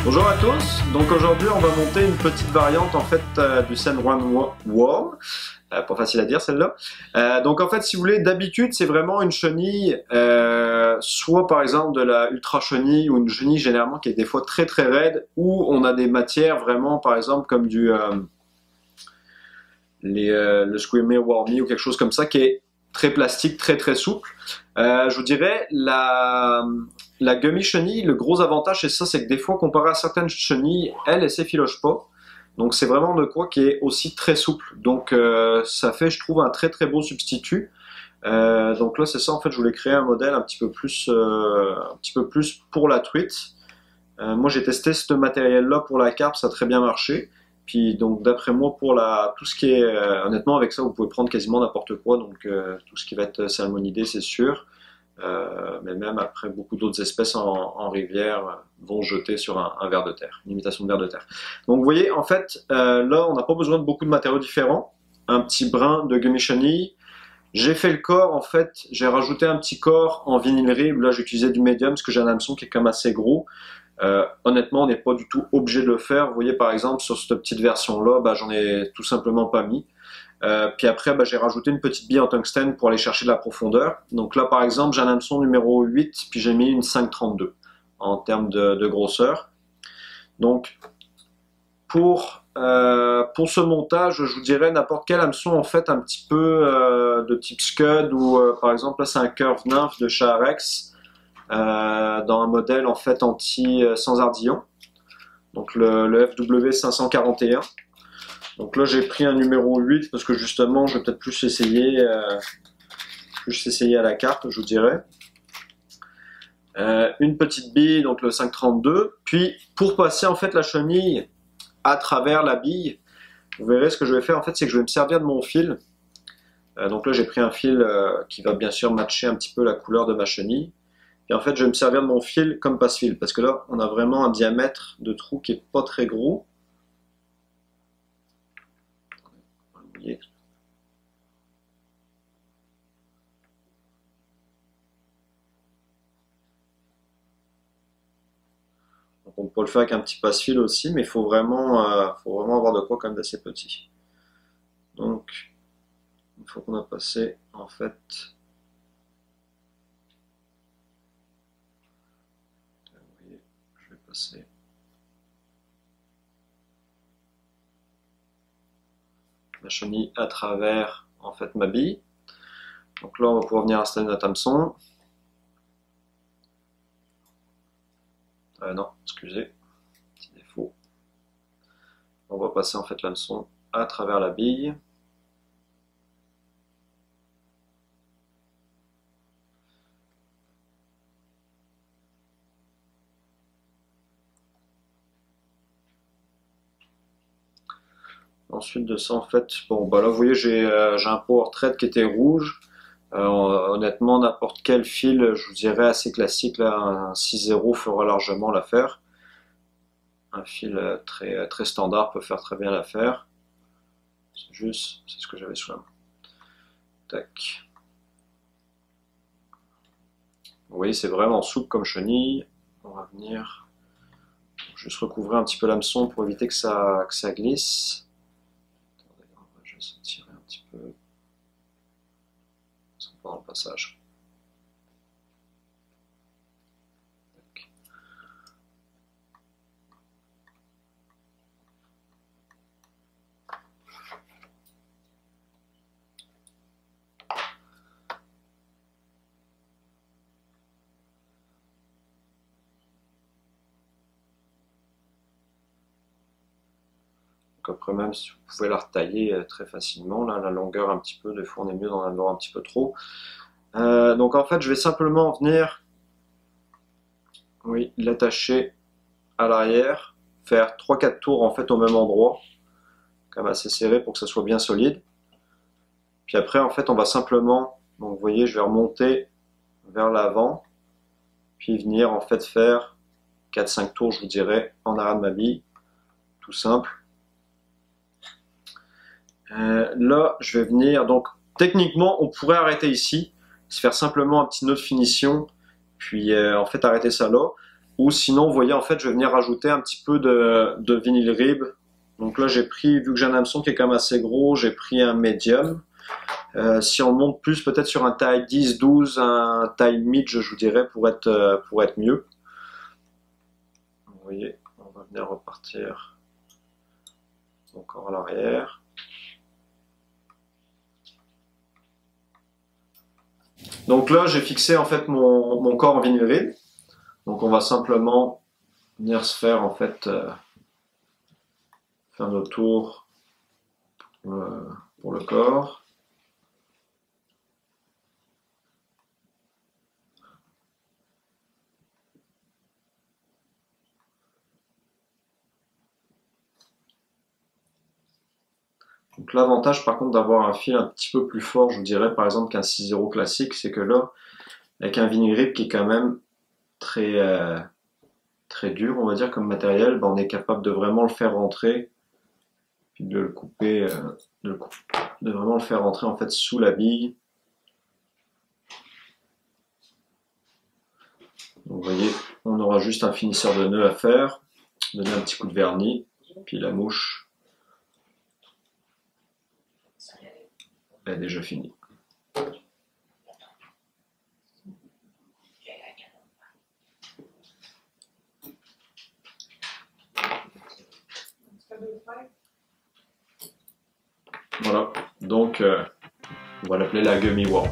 Bonjour à tous, donc aujourd'hui on va monter une petite variante en fait du Sen One Wall, pas facile à dire celle-là. Donc en fait si vous voulez, d'habitude c'est vraiment une chenille, soit par exemple de la ultra chenille ou une chenille généralement qui est des fois très très raide, ou on a des matières vraiment par exemple comme le Squimmy Wormy ou quelque chose comme ça qui est très plastique, très très souple. Je vous dirais la gummy chenille, le gros avantage c'est ça, c'est que des fois comparé à certaines chenilles, elle s'effiloche pas. Donc c'est vraiment de quoi qui est aussi très souple. Donc ça fait, je trouve, un très très beau substitut. Donc là c'est ça, en fait je voulais créer un modèle un petit peu plus pour la truite. Moi j'ai testé ce matériel là pour la carpe, ça a très bien marché. Puis donc d'après moi pour tout ce qui est honnêtement avec ça vous pouvez prendre quasiment n'importe quoi, donc tout ce qui va être salmonidé c'est sûr, mais même après beaucoup d'autres espèces en rivière vont jeter sur un ver de terre, une imitation de ver de terre. Donc vous voyez en fait là on n'a pas besoin de beaucoup de matériaux différents, un petit brin de gummy chenille. J'ai fait le corps en fait, j'ai rajouté un petit corps en vinylerie, là j'ai utilisé du médium parce que j'ai un hameçon qui est quand même assez gros. Honnêtement, on n'est pas du tout obligé de le faire. Vous voyez, par exemple, sur cette petite version-là, j'en ai tout simplement pas mis. Puis après, j'ai rajouté une petite bille en tungstène pour aller chercher de la profondeur. Donc là, par exemple, j'ai un hameçon numéro 8, puis j'ai mis une 5,32 en termes de grosseur. Donc, pour ce montage, je vous dirais n'importe quel hameçon, en fait, un petit peu de type Scud, ou par exemple, là, c'est un Curve Nymph de chez Arex. Dans un modèle en fait sans ardillon, donc le FW 541. Donc là j'ai pris un numéro 8 parce que justement je vais peut-être plus essayer à la carte, je vous dirais. Une petite bille, donc le 532. Puis pour passer en fait la chenille à travers la bille, vous verrez ce que je vais faire en fait, c'est que je vais me servir de mon fil. Donc là j'ai pris un fil qui va bien sûr matcher un petit peu la couleur de ma chenille. Et en fait, je vais me servir de mon fil comme passe-fil, parce que là, on a vraiment un diamètre de trou qui est pas très gros. Vous voyez. Donc on peut le faire avec un petit passe-fil aussi, mais il faut vraiment avoir de quoi quand même d'assez petit. Donc, une fois qu'on a passé, en fait, je vais passer la chenille à travers en fait ma bille. Donc là on va pouvoir venir installer notre hameçon. Non, excusez, petit défaut. On va passer en fait l'hameçon à travers la bille. Ensuite de ça, en fait, bon, là, vous voyez, j'ai un power thread qui était rouge. Honnêtement, n'importe quel fil, je vous dirais, assez classique, là, un 6,0 fera largement l'affaire. Un fil très standard peut faire très bien l'affaire. C'est ce que j'avais sous la main. Tac. Vous voyez, c'est vraiment souple comme chenille. On va venir juste recouvrir un petit peu l'hameçon pour éviter que ça glisse. Je vais tirer un petit peu pendant le passage. Après même si vous pouvez la retailler très facilement, là, la longueur un petit peu, des fois on est mieux d'en avoir un petit peu trop. Donc en fait je vais simplement venir l'attacher à l'arrière, faire 3-4 tours en fait au même endroit, quand même assez serré pour que ça soit bien solide. Puis après en fait on va simplement, donc vous voyez je vais remonter vers l'avant, puis venir en fait faire 4-5 tours je vous dirais en arrière de ma bille, tout simple. Là, je vais venir, donc techniquement, on pourrait arrêter ici, se faire simplement un petit nœud de finition, puis en fait arrêter ça là. Ou sinon, vous voyez, en fait, je vais venir rajouter un petit peu de vinyle rib. Donc là, j'ai pris, vu que j'ai un hameçon qui est quand même assez gros, j'ai pris un medium. Si on monte plus, peut-être sur un taille 10, 12, un taille mid, je vous dirais, pour être mieux. Vous voyez, on va venir repartir encore à l'arrière. Donc là, j'ai fixé en fait mon corps en vinyle rib. Donc on va simplement venir se faire en fait faire notre tour pour le corps. Donc l'avantage par contre d'avoir un fil un petit peu plus fort, je vous dirais par exemple qu'un 6-0 classique, c'est que là, avec un vinyle rib qui est quand même très, très dur, on va dire, comme matériel, ben, on est capable de vraiment le faire rentrer, puis de le couper, de vraiment le faire rentrer en fait sous la bille. Donc, vous voyez, on aura juste un finisseur de nœud à faire, donner un petit coup de vernis, puis la mouche est déjà finie. Voilà, donc on va l'appeler la Gummy Worm.